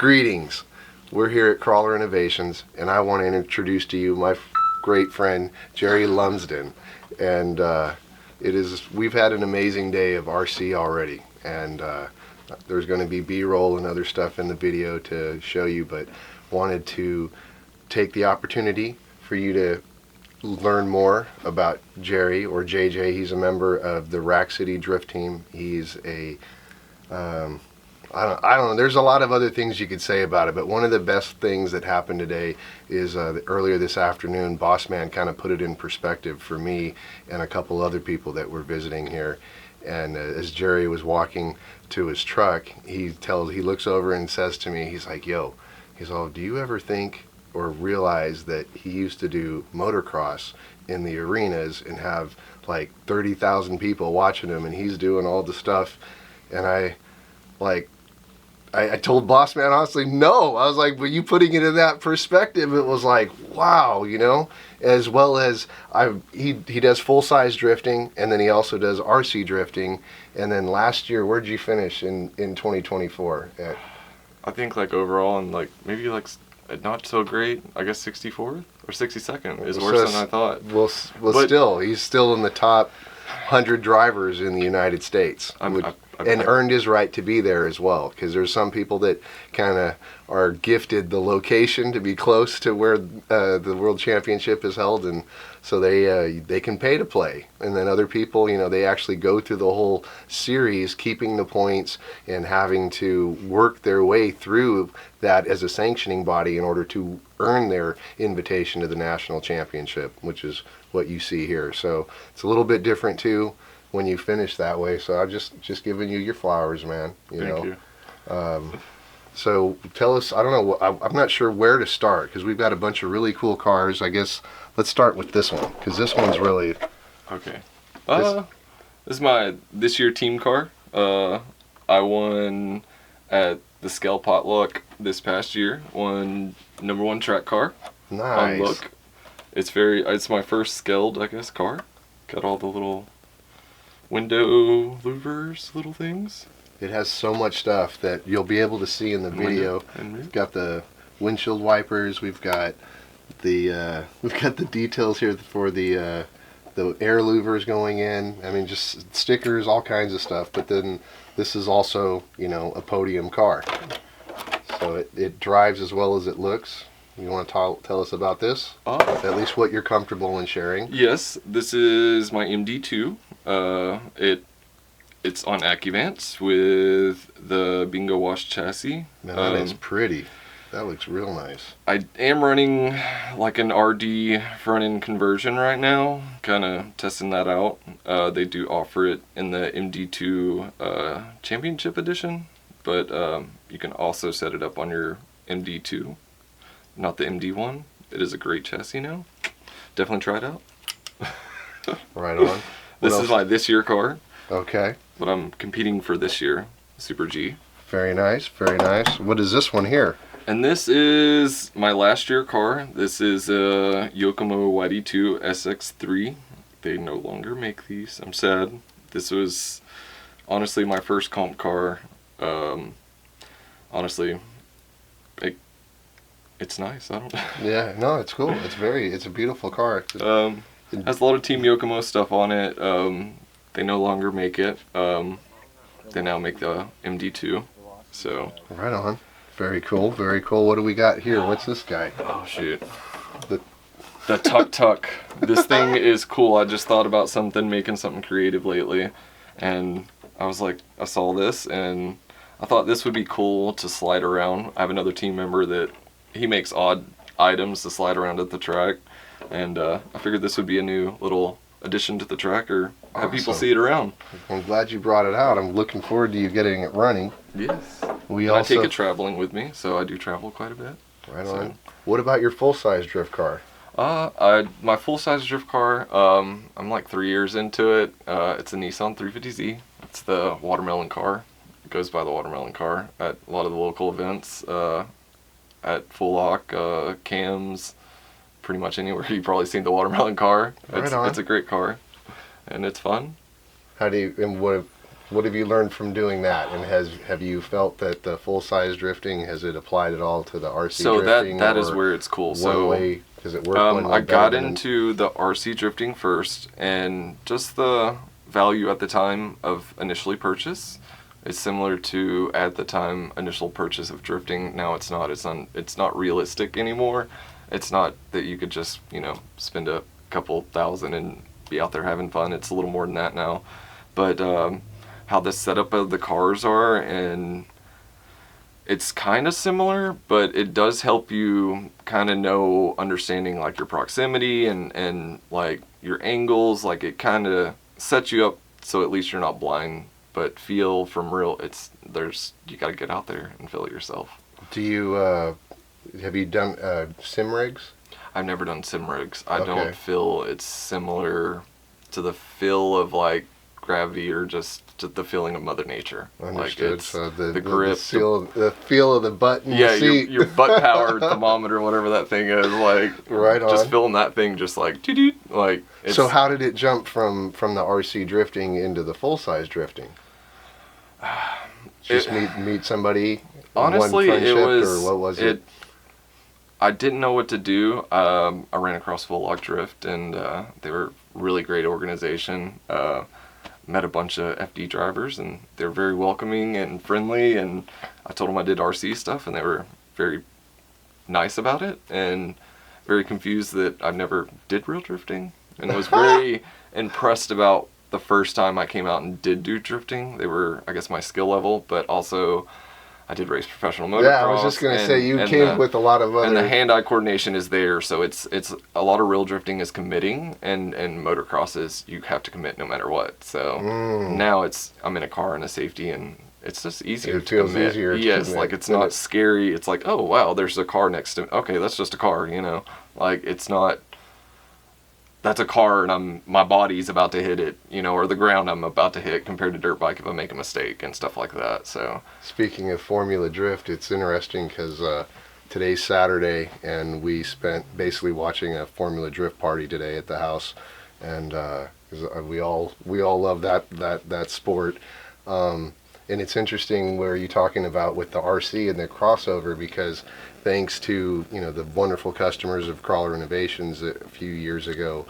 Greetings. We're here at CrawlerInnovations, and I want to introduce to you my great friend Jerry Lumsden. And we've had an amazing day of RC already, and there's going to be B-roll and other stuff in the video to show you, but wanted to take the opportunity for you to learn more about Jerry, or JJ. He's a member of the Rack City Drift team. He's a I don't know, there's a lot of other things you could say about it, but one of the best things that happened today is earlier this afternoon, Bossman kind of put it in perspective for me and a couple other people that were visiting here. And as Jerry was walking to his truck, he looks over and says to me, he's like, yo, he's all, do you ever think or realize that he used to do motocross in the arenas and have like 30,000 people watching him, and he's doing all the stuff? And I told Bossman, honestly, no. I was like, well, you putting it in that perspective, it was like, wow, you know, as well as he does full-size drifting, and then he also does RC drifting. And then last year, where'd you finish in 2024 at? I think like overall, and like maybe like not so great, I guess 64th or 62nd is worse than I thought. Well, still, he's still in the top 100 drivers in the United States. And earned his right to be there as well, because there's some people that kind of are gifted the location to be close to where the World Championship is held, and so they can pay to play. And then other people, you know, they actually go through the whole series, keeping the points and having to work their way through that as a sanctioning body in order to earn their invitation to the national championship, which is what you see here. So it's a little bit different too when you finish that way. So I'm just giving you your flowers, man. Thank you. So tell us, I don't know, I'm not sure where to start, because we've got a bunch of really cool cars. I guess let's start with this one, because this one's really... Okay. This is my this year team car. I won at the Scale Potluck this past year. Won #1 track car. Nice. On Look. It's my first scaled, I guess, car. Got all the little window louvers, little things. It has so much stuff that you'll be able to see in the video. We've got the windshield wipers. We've got the details here for the air louvers going in. I mean, just stickers, all kinds of stuff. But then this is also, you know, a podium car. So it drives as well as it looks. You want to tell us about this? At least what you're comfortable in sharing. Yes, this is my MD2. It's on AccuVance with the Bingo Wash chassis. Man, that is pretty. That looks real nice. I am running like an RD front-end conversion right now, kind of testing that out. They do offer it in the MD2 Championship Edition, but you can also set it up on your MD2, not the MD1. It is a great chassis now. Definitely try it out. Right on. This is my this year car. Okay. But I'm competing for this year, Super G. Very nice, very nice. What is this one here? And this is my last year car. This is a Yokomo YD2 SX3. They no longer make these. I'm sad. This was honestly my first comp car. Honestly, it's nice. I don't. Yeah, no, it's cool. It's a beautiful car. Has a lot of Team Yokomo stuff on it. They no longer make it. They now make the MD2. So. Right on. Very cool. Very cool. What do we got here? What's this guy? Oh shoot. The Tuk Tuk. This thing is cool. I just thought about making something creative lately, and I was like, I saw this and I thought this would be cool to slide around. I have another team member that he makes odd items to slide around at the track, and I figured this would be a new little addition to the track, or have people see it around. I'm glad you brought it out. I'm looking forward to you getting it running. Yes. I take it traveling with me, so I do travel quite a bit. Right on. What about your full-size drift car? My full-size drift car, I'm like 3 years into it. It's a Nissan 350Z. It's the watermelon car. It goes by the watermelon car at a lot of the local events, at Full Lock, Cams, pretty much anywhere you've probably seen the watermelon car. It's a great car, and it's fun. How do you, and what, What have you learned from doing that? And have you felt that the full-size drifting, has it applied at all to the RC drifting? So that is where it's cool. One way, does it work one way I got better into the RC drifting first, and just the value at the time of initially purchase is similar to at the time initial purchase of drifting. Now it's not. It's not realistic anymore. It's not that you could just, spend a couple thousand and be out there having fun. It's a little more than that now. But how the setup of the cars are, and it's kind of similar, but it does help you kind of know, understanding like your proximity and like your angles. Like it kind of sets you up so at least you're not blind, but feel from real, you got to get out there and feel it yourself. Do you, have you done sim rigs? I've never done sim rigs. I Okay. don't feel it's similar to the feel of like gravity or just the feeling of Mother Nature. Understood. Like it's so the grip, the feel of the butt in yeah, the seat. your butt power thermometer, whatever that thing is, like Right on. just feeling that thing, just like doo-doo, like. It's, So how did it jump from the RC drifting into the full-size drifting? Just meet somebody. Honestly, one friendship, it was. Or what was it? I didn't know what to do. I ran across Fullsize Drift, and they were a really great organization. Met a bunch of FD drivers, and they were very welcoming and friendly. And I told them I did RC stuff, and they were very nice about it, and very confused that I've never did real drifting, and was very impressed about the first time I came out and did do drifting. They were, I guess, my skill level, but also I did race professional motocross. Yeah, I was just going to say, you came with a lot of other... And the hand-eye coordination is there, so it's a lot of real drifting is committing, and motocross is you have to commit no matter what. So now I'm in a car and a safety, and it's just easier It feels easier to Yes, commit. like it's not scary. It's like, oh, wow, there's a car next to me. Okay, that's just a car, Like, it's not... That's a car and my body's about to hit it, or the ground I'm about to hit, compared to dirt bike if I make a mistake and stuff like that. So Speaking of Formula Drift, it's interesting because today's Saturday, and we spent basically watching a Formula Drift party today at the house, and 'cause we all love that sport. And it's interesting where you're talking about with the RC and the crossover, because thanks to the wonderful customers of CrawlerInnovations a few years ago,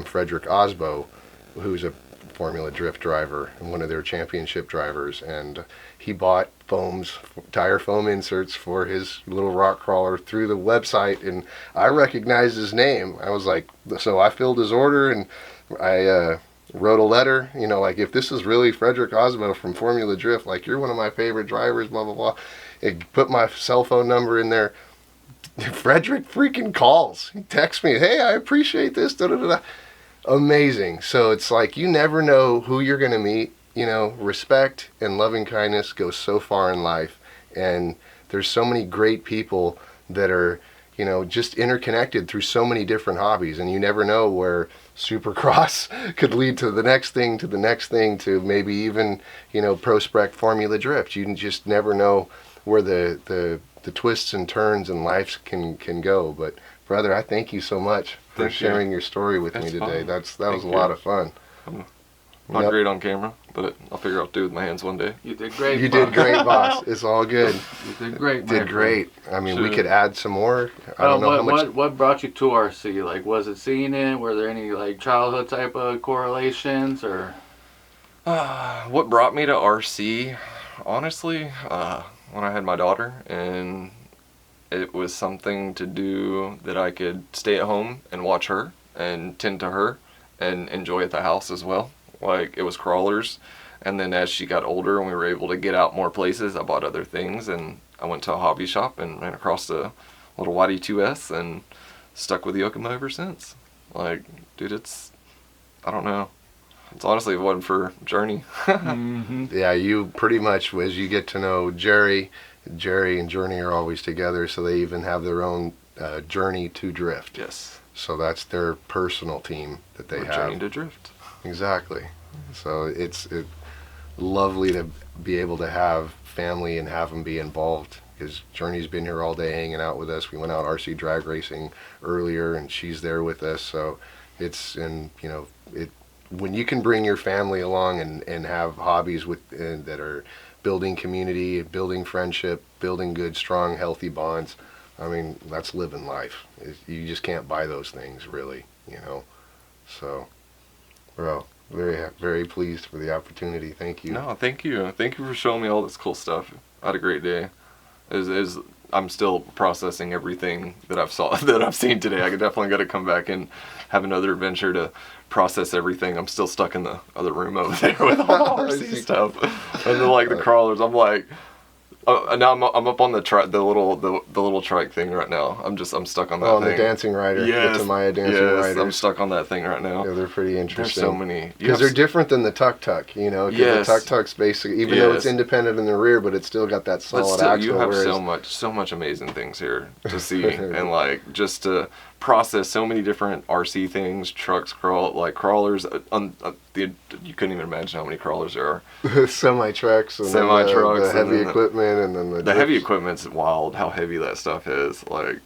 Frederick Osbo, who's a Formula Drift driver and one of their championship drivers, and he bought tire foam inserts for his little rock crawler through the website, and I recognized his name. I was like, so I filled his order, and I wrote a letter, like, if this is really Frederick Osmo from Formula Drift, like, you're one of my favorite drivers, blah, blah, blah. It put my cell phone number in there. Frederick freaking calls. He texts me, hey, I appreciate this, da, da, da, da. Amazing. So it's like, you never know who you're going to meet. Respect and loving kindness go so far in life. And there's so many great people that are, just interconnected through so many different hobbies. And you never know where Supercross could lead to the next thing, to maybe even, Pro Spec Formula Drift. You just never know where the twists and turns in life can go. But brother, I thank you so much for sharing your story with me today. That was a lot of fun. I'm not great on camera, but I'll figure out what to do with my hands one day. You did great. You did great, boss. It's all good. You did great. Did great. I mean, we could add some more. I don't know how much. What brought you to RC? Like, was it seeing it? Were there any like childhood type of correlations, or? What brought me to RC? Honestly, when I had my daughter, and it was something to do that I could stay at home and watch her and tend to her and enjoy at the house as well. Like, it was crawlers, and then as she got older and we were able to get out more places, I bought other things, and I went to a hobby shop and ran across a little YD2S and stuck with Yokomo ever since. Like, dude, I don't know. It's honestly, it wasn't for Journey. Yeah, you pretty much, as you get to know Jerry and Journey are always together, so they even have their own Journey to Drift. Yes. So that's their personal team that they have. Journey to Drift. Exactly. So it's lovely to be able to have family and have them be involved, because Journey's been here all day hanging out with us. We went out RC drag racing earlier, and she's there with us. So when you can bring your family along and have hobbies that are building community, building friendship, building good, strong, healthy bonds, I mean, that's living life. You just can't buy those things, really, you know. So, well, very, very pleased for the opportunity. Thank you. No, thank you. Thank you for showing me all this cool stuff. I had a great day. I'm still processing everything that I've seen today. I definitely got to come back and have another adventure to process everything. I'm still stuck in the other room over there with all the RC stuff. And then like the crawlers, I'm like, now I'm up on the little trike thing right now. I'm stuck on that thing. Oh, the dancing rider. Yes. The Tamaya dancing riders. I'm stuck on that thing right now. Yeah, they're pretty interesting. There's so many. Because they're different than the tuk-tuk, you know. Because the tuk-tuk's basically, even though it's independent in the rear, but it's still got that solid axle. You have so much amazing things here to see, and like just to process so many different RC things, trucks, crawlers. You couldn't even imagine how many crawlers there are. Semi-trucks, and the heavy equipment, and then the heavy equipment's wild. How heavy that stuff is. Like,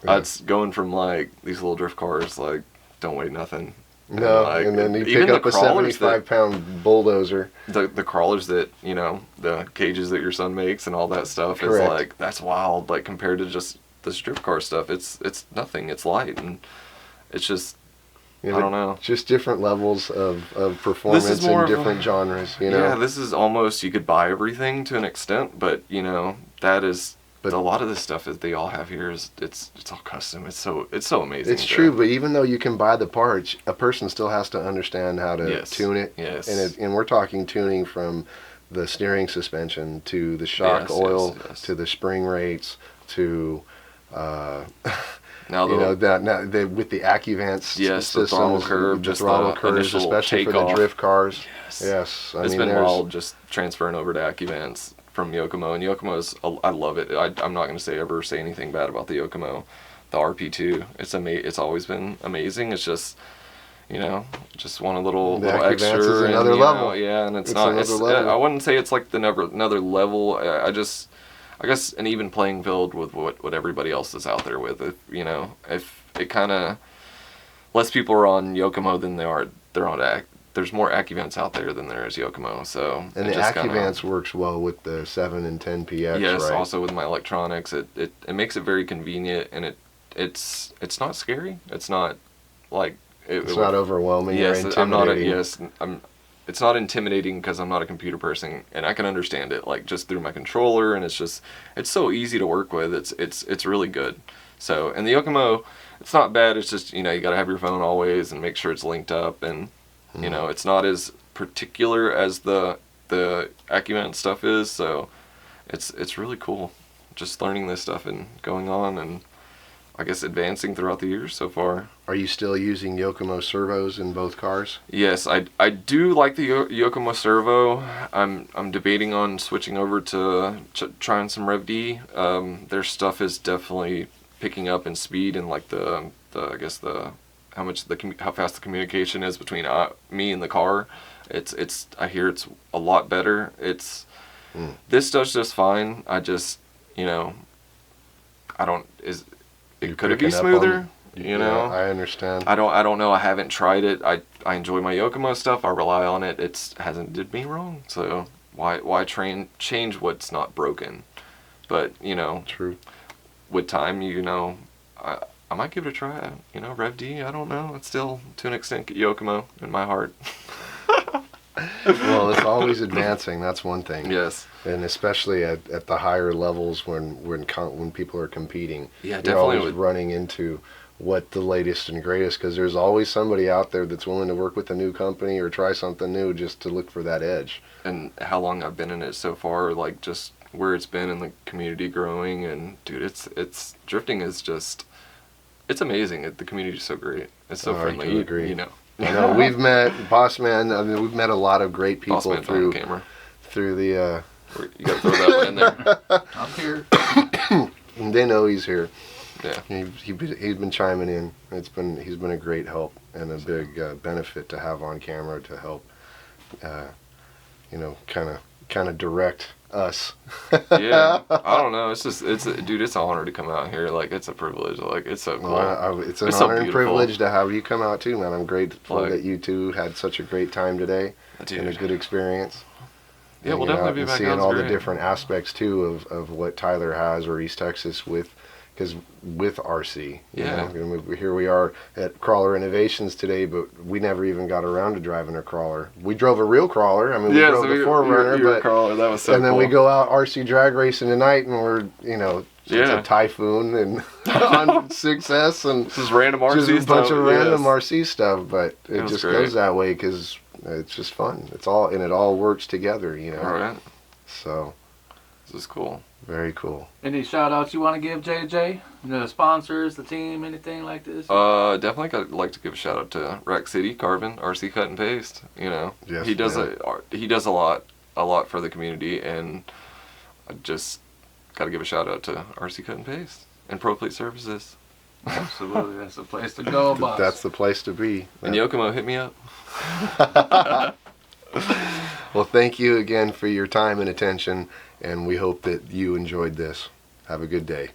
it's going from like these little drift cars, like don't weigh nothing. No, and then you pick up a 75-pound bulldozer. The crawlers that, you know, the cages that your son makes and all that stuff. Correct. Is like, that's wild. Like compared to just this drift car stuff, it's nothing. It's light, and it's just, I don't know. Just different levels of performance in different genres, you know? Yeah, this is almost, you could buy everything to an extent, but, you know, that is, but a lot of this stuff that they all have here is, it's all custom. It's so amazing. It's true, but even though you can buy the parts, a person still has to understand how to tune it. Yes. And we're talking tuning from the steering suspension to the shock oil to the spring rates to... now with the AccuVance systems, the throttle curve, curves, especially for the drift cars. Yes, it's been wild just transferring over to AccuVance from Yokomo, and Yokomo's, I love it. I'm not going to ever say anything bad about the Yokomo, the RP2. It's always been amazing. It's just, you know, just one little extra. Is another level. And it's not. I wouldn't say it's like another level. I guess an even playing field with what everybody else is out there with. If it kind of less people are on Yokomo than they're on there's more AccuVance out there than there is Yokomo. So and the AccuVance works well with the 7 and 10 PX. Yes, right? Also with my electronics, it makes it very convenient, and it's not scary. It's not like it's not overwhelming. Yes, or intimidating. It's not intimidating because I'm not a computer person, and I can understand it like just through my controller, and it's so easy to work with. It's really good. So, and the Yokomo, it's not bad. It's just, you know, you got to have your phone always and make sure it's linked up, and you know, it's not as particular as the AccuVance stuff is. So, it's really cool just learning this stuff and going on, and I guess advancing throughout the years so far. Are you still using Yokomo servos in both cars? Yes, I do like the Yokomo servo. I'm debating on switching over to trying some Rev D. Their stuff is definitely picking up in speed, and like how fast the communication is between me and the car. I hear it's a lot better. This does just fine. I just, you know, could it be smoother? You know, I understand. I don't know. I haven't tried it. I enjoy my Yokomo stuff. I rely on it. It hasn't did me wrong. So why change what's not broken? But you know, true. With time, you know, I might give it a try. You know, Rev D. I don't know. It's still to an extent Yokomo in my heart. Well, it's always advancing. That's one thing. Yes. And especially at the higher levels when people are competing. Yeah, definitely. You're always running into what the latest and greatest, because there's always somebody out there that's willing to work with a new company or try something new just to look for that edge. And how long I've been in it so far, like just where it's been in the community growing, and dude, it's drifting is just, it's amazing. The community's so great. It's so friendly. I agree. You know. I know we've met Bossman. I mean, we've met a lot of great people through the. You gotta throw that one in there. I'm here. And they know he's here. Yeah. He's been chiming in. He's been a great help and a big benefit to have on camera to help. You know, kind of kind of direct us. Yeah, I don't know. It's dude, it's an honor to come out here. Like, it's a privilege. Like, it's so cool. It's an It's so honor and beautiful. privilege to have you come out too, man. I'm grateful Like, that you two had such a great time today dude. and a good experience. Yeah, we'll Hanging out definitely be and back seeing out. It's all the great. different aspects too of what Tyler has or East Texas with RC. Yeah. You know? Here we are at CrawlerInnovations today, but we never even got around to driving a crawler. We drove a real crawler. I mean, we drove the Forerunner, but crawler. That was so and then cool. we go out RC drag racing tonight, and we're it's a Typhoon and on 6S and just random RC just a bunch stuff. of random Yes. RC stuff, but it just great. goes that way because it's just fun. It all works together, All right. So This is cool. very cool. Any shout outs you want to give, JJ? The sponsors, the team, anything like this? Definitely I'd like to give a shout out to Rack City Carbon, RC Cut and Paste. You know, Yes, he does man. he does a lot for the community, and I just got to give a shout out to RC Cut and Paste and Pro Fleet Services. Absolutely, that's the place to go, boss. That's the place to be. And Yokomo, hit me up. Well, thank you again for your time and attention, and we hope that you enjoyed this. Have a good day.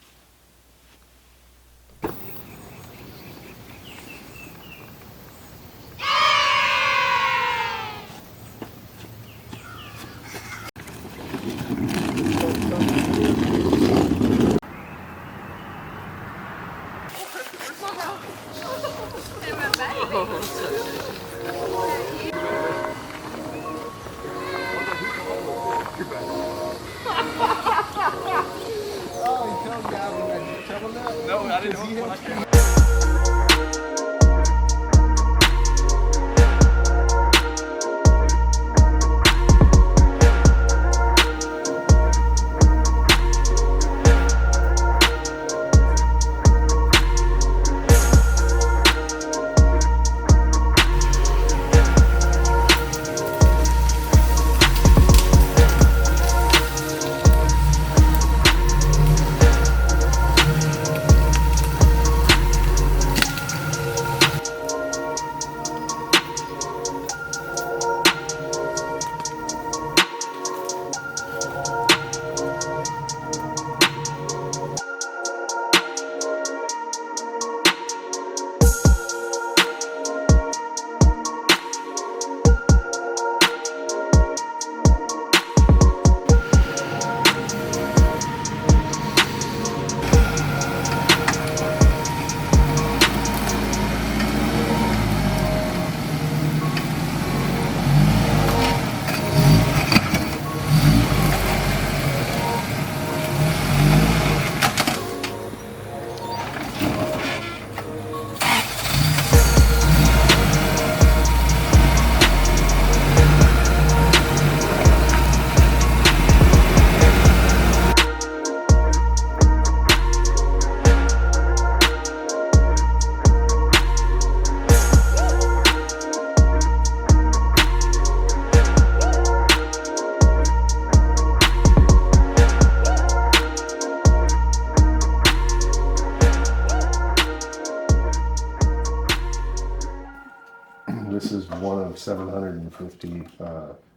This is one of 750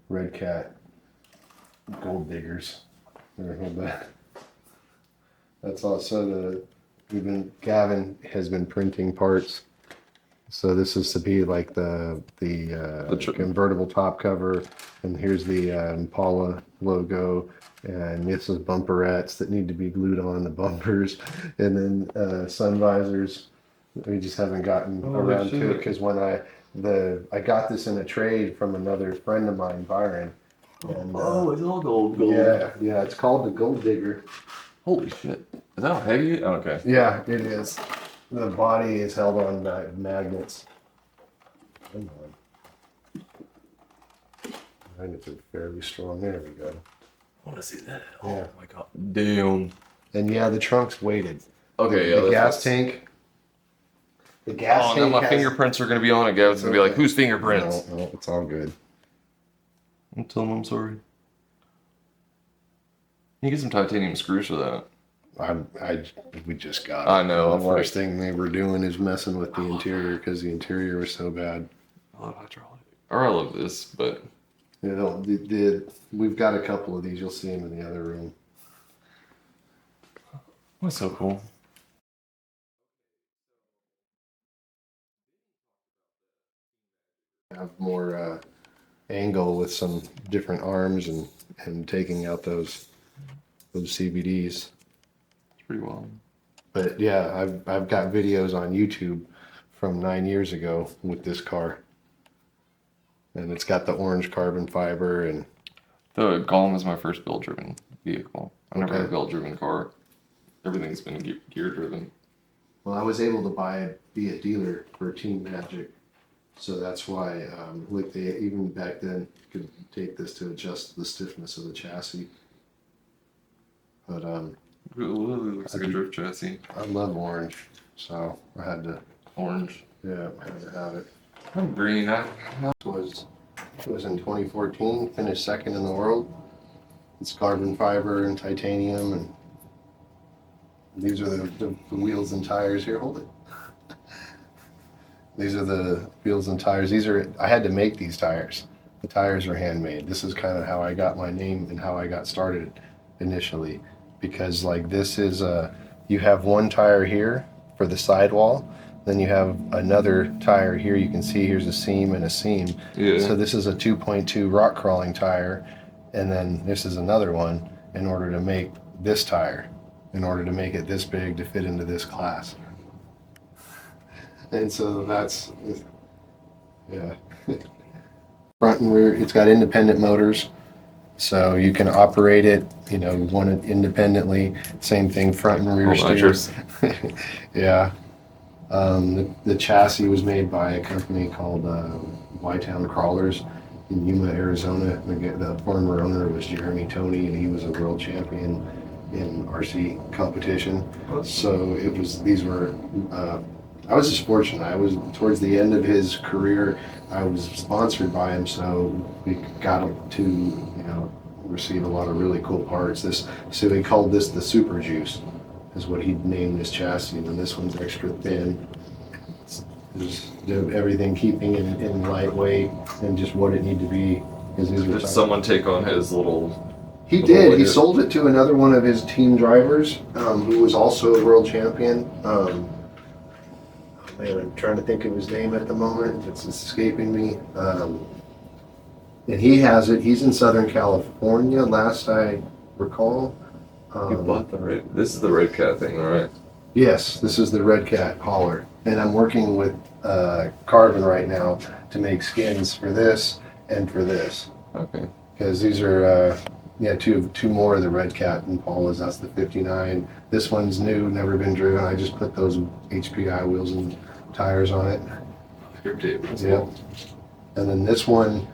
Red Cat gold diggers. That's also Gavin has been printing parts. So this is to be like the convertible top cover, and here's the Impala logo, and this is bumperettes that need to be glued on the bumpers, and then sun visors. We just haven't gotten around to it because when I got this in a trade from another friend of mine, Byron. And, it's all gold. yeah, it's called the Gold Digger. Holy shit. Is that heavy? Oh, okay. Yeah, it is. The body is held on magnets. Come on. Magnets are fairly strong. There we go. I want to see that. Yeah. Oh my god. Damn. And yeah, the trunk's weighted. Okay, yeah. The gas tank. The gas Oh, tank now my has- fingerprints are going to be on it, Gavin's going to be like, whose fingerprints? No, it's all good. I'll tell him I'm sorry. You get some titanium screws for that. We just got it. I know, The I'm like- first thing they were doing is messing with the interior because the interior was so bad. I love hydraulic. Or I love this, but You know, we've got a couple of these. You'll see them in the other room. That's so cool. Have more angle with some different arms and taking out those CVDs. It's pretty wild. But yeah, I've got videos on YouTube from 9 years ago with this car, and it's got the orange carbon fiber and. The Golem is my first build-driven vehicle. I've never had a Okay. build-driven car. Everything's been gear-driven. Well, I was able to be a dealer for Team Magic, so that's why, like they even back then could take this to adjust the stiffness of the chassis. But It literally looks like a drift chassis. I love orange, so I had to, Orange. yeah, I had to have it. I'm green. It was in 2014, finished second in the world. It's carbon fiber and titanium, and these are the wheels and tires. Here, hold it. These are the wheels and tires. I had to make these tires. The tires are handmade. This is kind of how I got my name and how I got started initially. Because like this is, you have one tire here for the sidewall, then you have another tire here. You can see here's a seam and a seam. Yeah. So this is a 2.2 rock crawling tire, and then this is another one in order to make this tire, in order to make it this big to fit into this class. And so that's, yeah. Front and rear, it's got independent motors, so you can operate it, you know, one independently. Same thing, front and rear All steers. nitrous. Yeah. The chassis was made by a company called Y-Town Crawlers in Yuma, Arizona. The former owner was Jeremy Toney, and he was a world champion in RC competition. So I was just fortunate. I was towards the end of his career. I was sponsored by him, so we got to, you know, receive a lot of really cool parts. So he called this the Super Juice, is what he named this chassis, and this one's extra thin. Just everything keeping it in lightweight and just what it needed to be. Did someone take on his little... He did. He sold it to another one of his team drivers, who was also a world champion. Man, I'm trying to think of his name at the moment. It's escaping me. And he has it. He's in Southern California, last I recall. You bought the red... This is the Red Cat thing, right? Yes, this is the Red Cat hauler. And I'm working with Carbon right now to make skins for this and for this. Okay. Because these are, two more of the Red Cat Impalas. That's the 59. This one's new, never been driven. I just put those HPI wheels and tires on it. Yeah. And then this one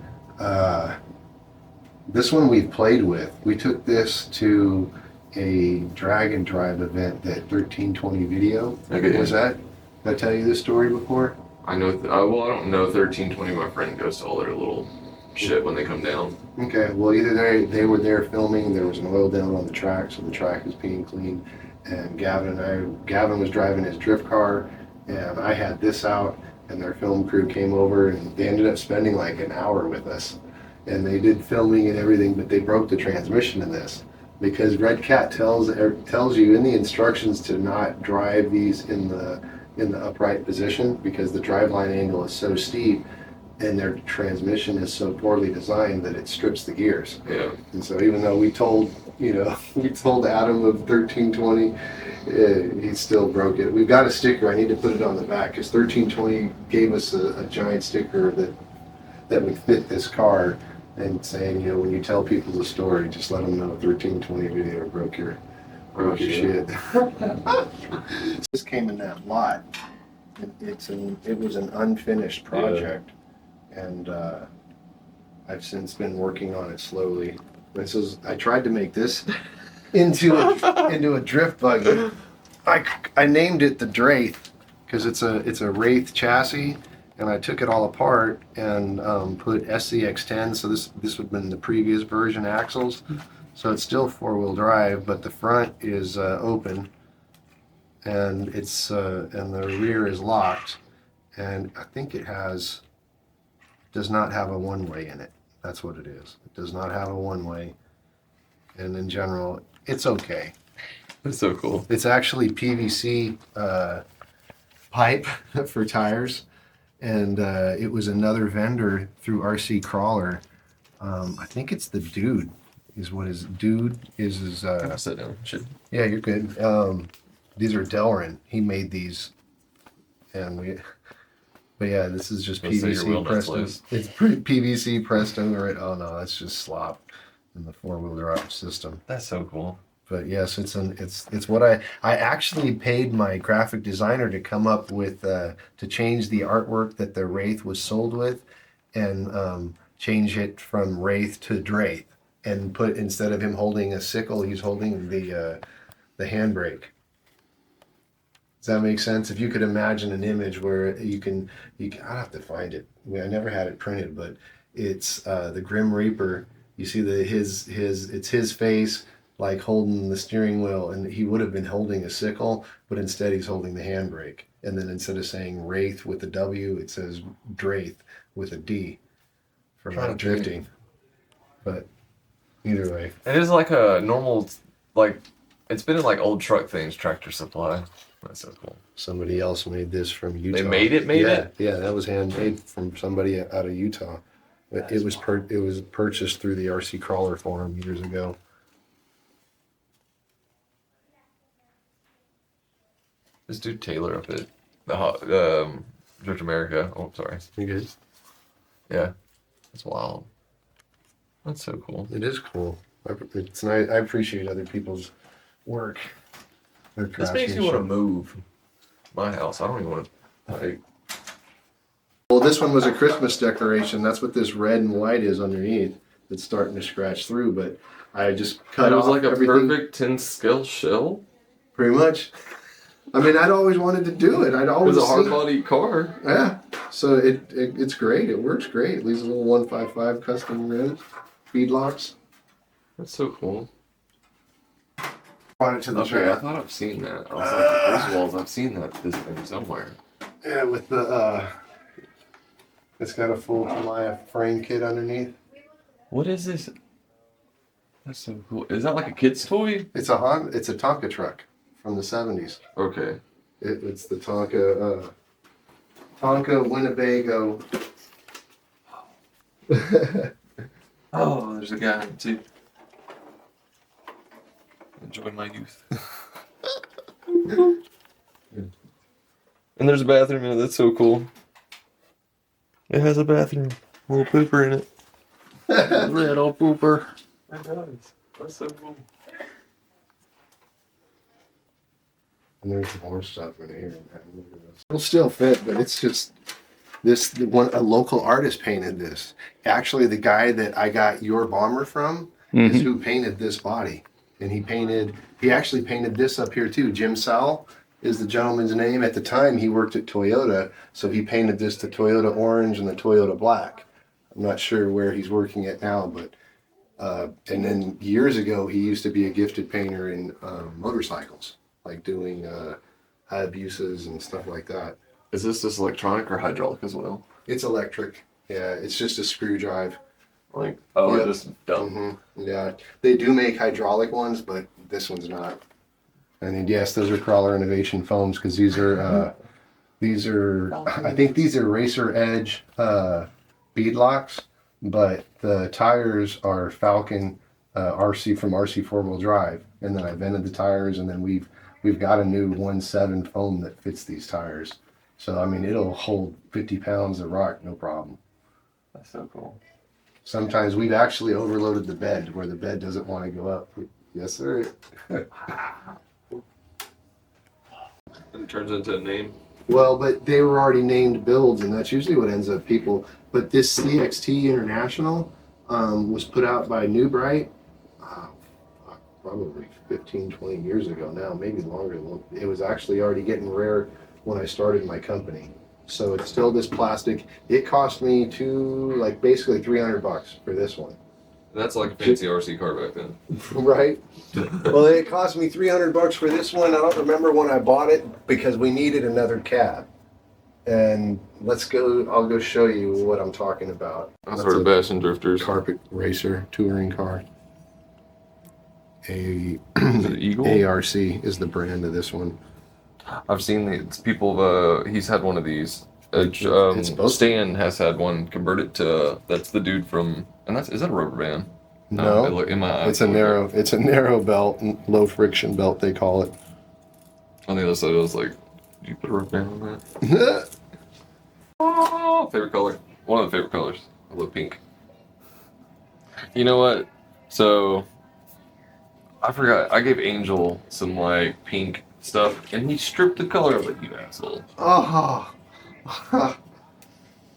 we've played with. We took this to a drag and drive event, that 1320 video. Okay. Was that? Did I tell you this story before? I know. I don't know 1320. My friend goes to all their little shit when they come down. Okay. Well, either they were there filming. There was an oil down on the track, so the track is being cleaned. And Gavin was driving his drift car, and I had this out, and their film crew came over, and they ended up spending like an hour with us. And they did filming and everything, but they broke the transmission in this. Because Red Cat tells you in the instructions to not drive these in the upright position, because the driveline angle is so steep and their transmission is so poorly designed that it strips the gears. Yeah. And so even though we told Adam of 1320, he still broke it. We've got a sticker. I need to put it on the back, because 1320 gave us a giant sticker that would fit this car. And saying, when you tell people the story, just let them know 1320 video broke your shit. This came in that lot. It was an unfinished project, and I've since been working on it slowly. I tried to make this into a drift buggy. I named it the Draith because it's a Wraith chassis. And I took it all apart and put SCX10. So this would have been the previous version axles. So it's still four-wheel drive, but the front is open, and and the rear is locked. And I think it does not have a one-way in it. That's what it is. It does not have a one-way. And in general, it's okay. That's so cool. It's actually PVC pipe for tires. And it was another vendor through RC Crawler. I think it's the Dude is what his Dude is. His, Sit down. Should. yeah, you're good. These are Delrin. He made these. But yeah, this is just PVC Presto. It's PVC Presto. Right? Oh no, that's just slop in the 4-wheel drive system. That's so cool. But yes, it's what I actually paid my graphic designer to come up with to change the artwork that the Draith was sold with, and change it from Draith to Draith, and put, instead of him holding a sickle, he's holding the handbrake. Does that make sense? If you could imagine an image where you can I'd have to find it. I never had it printed, but it's the Grim Reaper. You see it's his face, like holding the steering wheel, and he would have been holding a sickle, but instead he's holding the handbrake. And then instead of saying Draith with a W, it says Draith with a D for not drifting. But either way. It is like a normal, like, it's been in like old truck things, Tractor Supply. That's so cool. Somebody else made this from Utah. They made it? Yeah, that was handmade from somebody out of Utah. It was purchased through the RC Crawler forum years ago. This dude Taylor up at the Drift America. Oh, sorry. You good? Yeah, that's wild. That's so cool. It is cool. It's nice. I appreciate other people's work. This makes me want to move my house. I don't even want to. Like, well, this one was a Christmas decoration. That's what this red and white is underneath. It's starting to scratch through, but I just cut off everything. It was like a perfect 10-scale shell. Pretty much. I mean, I'd always wanted to do it. It was a hard body car. Yeah. So it's great. It works great. It leaves a little 155 custom rim, feed locks. That's so cool. Brought it to the track. I thought I've seen that. I was like, those walls, I've seen this thing somewhere. Yeah, with the it's got a full Maya frame kit underneath. What is this? That's so cool. Is that like a kid's toy? It's a Tonka truck from the 70s. Okay. It's the Tonka Winnebago. Oh, there's a guy too. Enjoy my youth. And there's a bathroom in it. That's so cool. It has a bathroom. A little pooper in it. Little pooper. It does. That's so cool. And there's more stuff in here. It'll still fit, but it's just a local artist painted this. Actually, the guy that I got your bomber from is who painted this body. And he actually painted this up here too. Jim Sowell is the gentleman's name. At the time, he worked at Toyota, so he painted this the Toyota orange and the Toyota black. I'm not sure where he's working at now, but and then years ago, he used to be a gifted painter in motorcycles, like doing Hayabusa's and stuff like that. Is this just electronic or hydraulic as well? It's electric. Yeah, it's just a screw drive. Like, oh, yep. Just dumb. Mm-hmm. Yeah, they do make hydraulic ones, but this one's not. And then, yes, those are CrawlerInnovations foams, because these are I think these are Racer Edge bead locks, but the tires are Falcon RC from RC 4-wheel drive, and then I vented the tires, and then we've got a new 1.7 foam that fits these tires. So I mean, it'll hold 50 pounds of rock, no problem. That's so cool. Sometimes we've actually overloaded the bed where the bed doesn't want to go up. Yes, sir. It turns into a name. Well, but they were already named builds, and that's usually what ends up people. But this CXT International was put out by New Bright probably 15, 20 years ago now, maybe longer. It was actually already getting rare when I started my company. So it's still this plastic. It cost me basically $300 for this one. That's like a fancy RC car back then. Right? Well, it cost me $300 for this one. I don't remember when I bought it because we needed another cab. And I'll go show you what I'm talking about. That's our bashing drifters. Carpet racer touring car. Is it Eagle? ARC is the brand of this one. I've seen it's people. He's had one of these. Stan has had one converted to. That's the dude from. And is that a rubber band? No, it's a narrow belt, low friction belt they call it. On the other side, I was like, did you put a rubber band on that? Oh, favorite color. One of the favorite colors. I love pink. You know what? So I forgot. I gave Angel some like pink stuff, and he stripped the color of it. You asshole. Oh,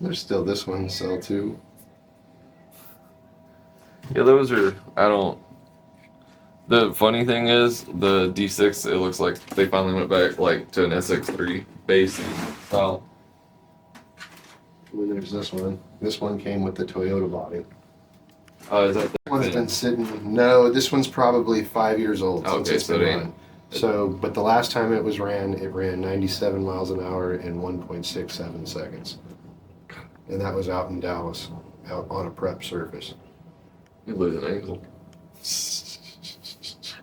there's still this one sell too. Yeah, those are. I don't. The funny thing is, the D6. It looks like they finally went back like to an SX3 base style. And there's this one. This one came with the Toyota body. Is that the One's been sitting. No, this one's probably 5 years old. Okay, since it's been run. So, but the last time it ran 97 miles an hour in 1.67 seconds, and that was out in Dallas, out on a prep surface. You lose an ankle.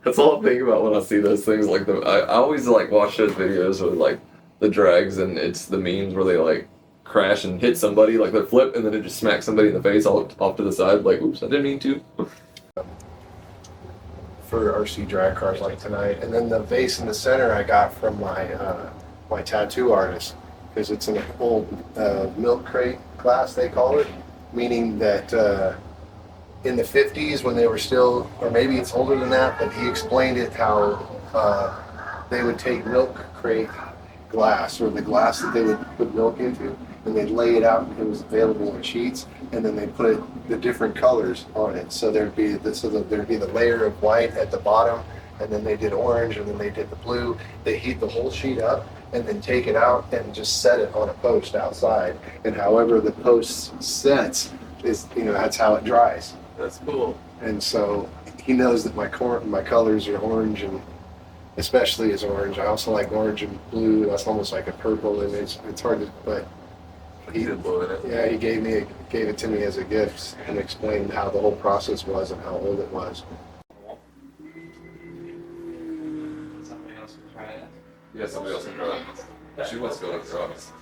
That's all I think about when I see those things. Like I always like watch those videos with like the drags, and it's the memes where they like crash and hit somebody, like they flip, and then it just smacks somebody in the face off to the side. Like, oops, I didn't mean to. For RC drag cars like tonight, and then the vase in the center I got from my tattoo artist, because it's an old milk crate glass they call it, meaning that in the 50s when they were still, or maybe it's older than that, but he explained it how they would take milk crate glass, or the glass that they would put milk into, and they'd lay it out, and it was available in sheets, and then they put the different colors on it. So there'd be the layer of white at the bottom, and then they did orange, and then they did the blue. They heat the whole sheet up and then take it out and just set it on a post outside. And however the post sets is, that's how it dries. That's cool. And so he knows that my colors are orange, and especially is orange. I also like orange and blue. That's almost like a purple, and it's hard to, but he gave it to me as a gift and explained how the whole process was and how old it was. Somebody else can try it. Yeah, somebody else can try it. She wants to go to the trucks.